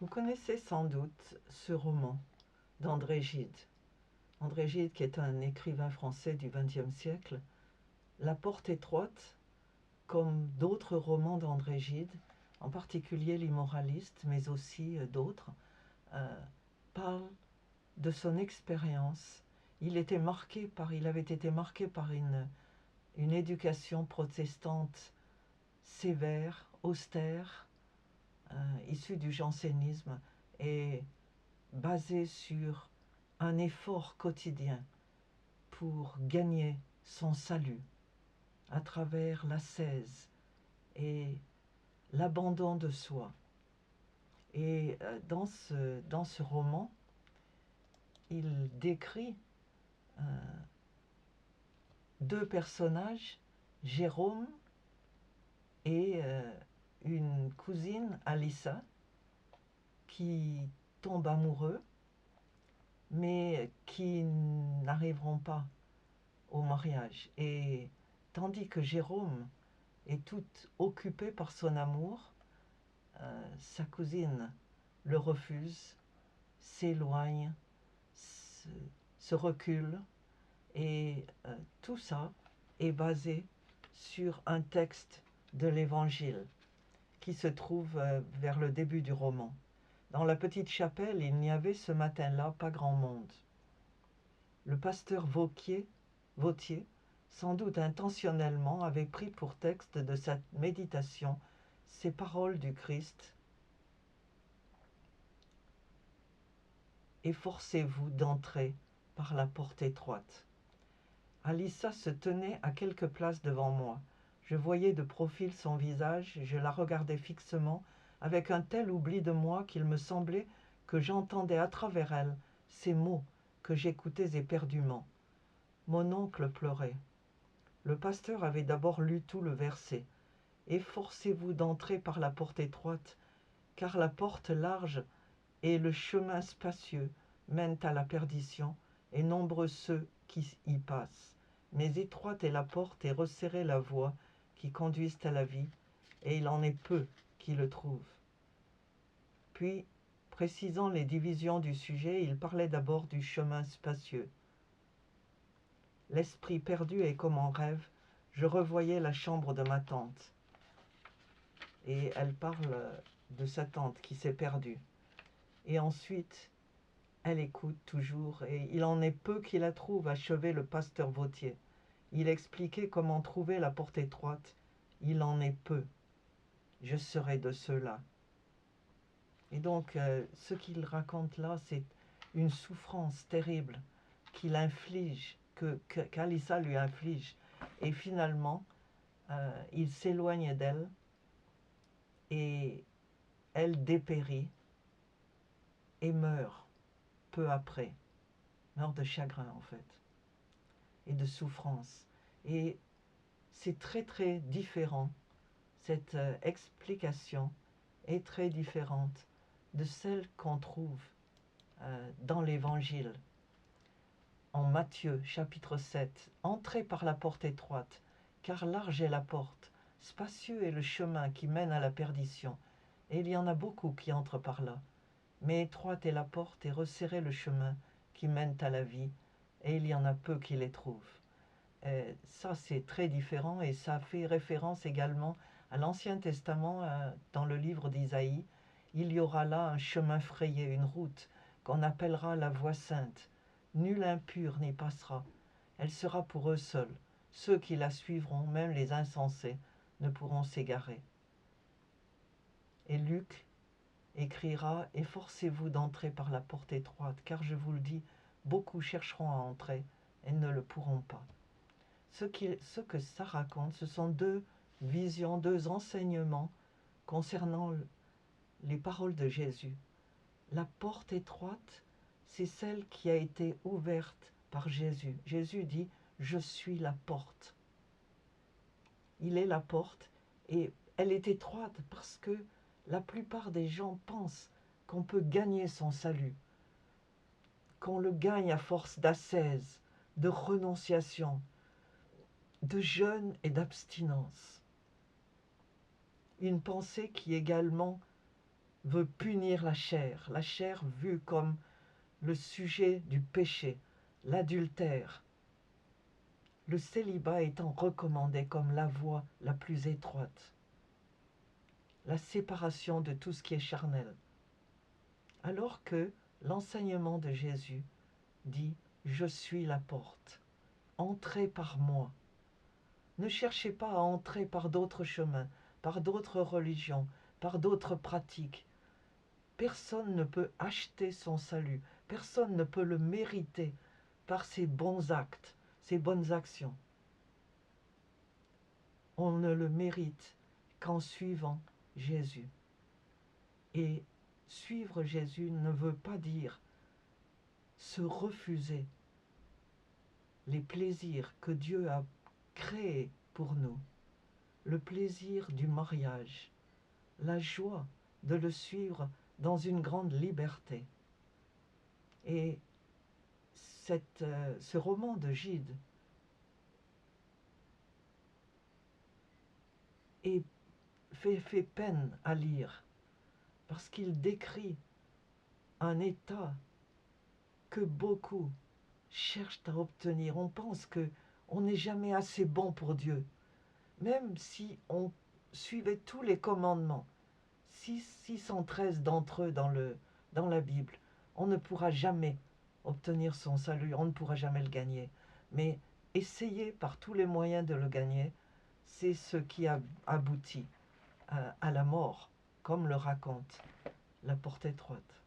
Vous connaissez sans doute ce roman d'André Gide. André Gide, qui est un écrivain français du XXe siècle, La Porte étroite, comme d'autres romans d'André Gide, en particulier L'Immoraliste, mais aussi d'autres, parle de son expérience. Il avait été marqué par une éducation protestante sévère, austère, issue du jansénisme et basée sur un effort quotidien pour gagner son salut à travers l'ascèse et l'abandon de soi. Et dans ce roman, il décrit deux personnages, Jérôme et une cousine, Alissa, qui tombent amoureux, mais qui n'arriveront pas au mariage. Et tandis que Jérôme est tout occupé par son amour, sa cousine le refuse, s'éloigne, se recule, et tout ça est basé sur un texte de l'Évangile qui se trouve vers le début du roman. Dans la petite chapelle, il n'y avait ce matin-là pas grand monde. Le pasteur Vautier, sans doute intentionnellement, avait pris pour texte de sa méditation ces paroles du Christ. Efforcez-vous d'entrer par la porte étroite. Alissa se tenait à quelques places devant moi. Je voyais de profil son visage, je la regardais fixement, avec un tel oubli de moi qu'il me semblait que j'entendais à travers elle ces mots que j'écoutais éperdument. Mon oncle pleurait. Le pasteur avait d'abord lu tout le verset. « Efforcez-vous d'entrer par la porte étroite, car la porte large et le chemin spacieux mènent à la perdition, et nombreux ceux qui y passent. Mais étroite est la porte et resserrée la voie qui conduisent à la vie, et il en est peu qui le trouvent. » Puis, précisant les divisions du sujet, il parlait d'abord du chemin spacieux. L'esprit perdu et comme en rêve, je revoyais la chambre de ma tante. Et elle parle de sa tante qui s'est perdue. Et ensuite, elle écoute toujours, et il en est peu qui la trouvent, achevait le pasteur Vautier. Il expliquait comment trouver la porte étroite. Il en est peu. Je serai de ceux-là. Et donc, ce qu'il raconte là, c'est une souffrance terrible qu'il inflige, qu'Alissa lui inflige. Et finalement, il s'éloigne d'elle et elle dépérit et meurt peu après. Meurt de chagrin en fait et de souffrance. Et c'est très très différent, cette explication est très différente de celle qu'on trouve dans l'Évangile. En Matthieu chapitre 7, « Entrez par la porte étroite, car large est la porte, spacieux est le chemin qui mène à la perdition, et il y en a beaucoup qui entrent par là. Mais étroite est la porte et resserré le chemin qui mène à la vie, et il y en a peu qui les trouvent. » Ça, c'est très différent, et ça fait référence également à l'Ancien Testament, dans le livre d'Isaïe. Il y aura là un chemin frayé, une route qu'on appellera la voie sainte. Nul impur n'y passera. Elle sera pour eux seuls. Ceux qui la suivront, même les insensés, ne pourront s'égarer. Et Luc écrira « Efforcez-vous d'entrer par la porte étroite, car je vous le dis, beaucoup chercheront à entrer et ne le pourront pas. » Ce que ça raconte, ce sont deux visions, deux enseignements concernant les paroles de Jésus. La porte étroite, c'est celle qui a été ouverte par Jésus. Jésus dit « Je suis la porte ». Il est la porte et elle est étroite parce que la plupart des gens pensent qu'on peut gagner son salut, qu'on le gagne à force d'ascèse, de renonciation, de jeûne et d'abstinence. Une pensée qui également veut punir la chair vue comme le sujet du péché, l'adultère, le célibat étant recommandé comme la voie la plus étroite, la séparation de tout ce qui est charnel. Alors que l'enseignement de Jésus dit « Je suis la porte, entrez par moi ». Ne cherchez pas à entrer par d'autres chemins, par d'autres religions, par d'autres pratiques. Personne ne peut acheter son salut, personne ne peut le mériter par ses bons actes, ses bonnes actions. On ne le mérite qu'en suivant Jésus. Et suivre Jésus ne veut pas dire se refuser les plaisirs que Dieu a créés pour nous, le plaisir du mariage, la joie de le suivre dans une grande liberté. Et ce roman de Gide fait peine à lire parce qu'il décrit un état que beaucoup cherchent à obtenir. On pense qu'on n'est jamais assez bon pour Dieu. Même si on suivait tous les commandements, 613 d'entre eux dans la Bible, on ne pourra jamais obtenir son salut, on ne pourra jamais le gagner. Mais essayer par tous les moyens de le gagner, c'est ce qui aboutit à la mort, comme le raconte la porte étroite.